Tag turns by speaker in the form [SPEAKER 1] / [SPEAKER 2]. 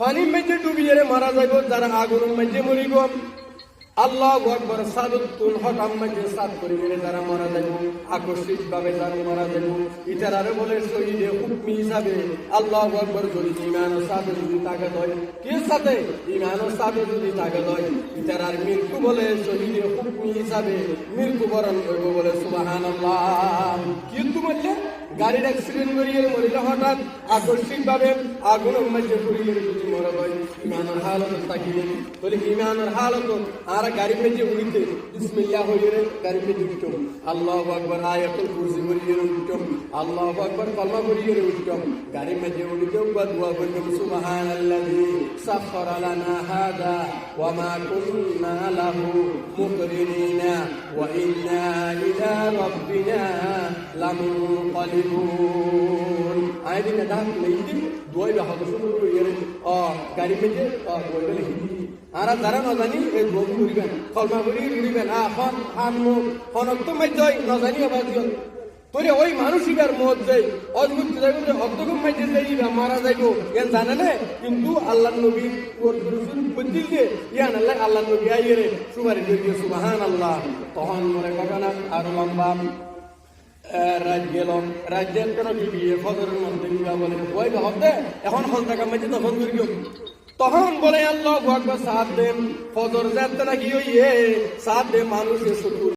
[SPEAKER 1] পানির মধ্যে ডুবিয়ে মারা যাইব, যারা আগুনের মধ্যে মরিব। আল্লাহু আকবার। সাদুল হঠাম মধ্যে সাদ করে গেলে যারা মারা যাইব, আকস্মিক ভাবে যারা মারা যাইব, ইটার আরো বলে শহীদে হুকমি হিসাবে। আল্লাহু আকবার। যদি ইমান ও সাদে যদি তাগাদ হয়, কি সাথে ইমান ও সাদে যদি তাগাদ হয়, ইটার আর মৃত্যু বলে শহীদে হুকমি হিসাবে মৃত্যু বরণ করবো বলে সুবহানাল্লাহ। কিন্তু বললে গাড়ির অ্যাক্সিডেন্ট করিয়ে মরিলে হঠাৎ আকস্মিক ভাবে আগুনের মধ্যে পড়িয়ে যদি মরা হয়, ইমানের হালত থাকিবে বলে ইমানের হালত আর গাড়ির মধ্যে উড়িতে বিসমিল্লাহ হইলে গাড়ির মধ্যে উঠতাম, আল্লাহু আকবার আয়াতুল কুরসি করিয়ে উঠতাম, আল্লাহু আকবার কলমা করিয়ে উঠতাম, গাড়ির মধ্যে উড়িতেও বা দোয়া করতাম সুবহানাল্লাযী সাখখারা লানা হাদা ওয়া মা কুন্না লাহু মুকরিনিনা ওয়া ইন্না ইলা রাব্বিনা লামুনকালিবুন। আইদিন ডাক লইতে দোয়াই হতো শুরু করিয়ে গাড়ির মধ্যে দোয়াই লিখি আর যারা নজানি এই ভোগ করিবেন কলমা করি উড়িবেন এখন মুখ অনক্ত মাধ্যই নজানি আবার দিও তোরে ওই মানুষইবার মত যাই অদ্ভুত যাইব যে অর্ধকম মাইতে যাইবা মারা যাইব এন জানে না। কিন্তু আল্লাহ নবী বলছিল যে ইয়ান আল্লাহ আল্লাহ নবী আইরে সুবারি দিয়ে সুবহানাল্লাহ। তখন মনে ঘটনা আরো লম্বা রাজ্যের কেন বিয়ে ফজরের মধ্যে বলে ওই হতে এখন হল টাকা মাঝে তখন করি তখন বলে আল্লাহু আকবার সাত দেন ফজর যাতে নাকি ওই সাত দে মানুষের শুকুর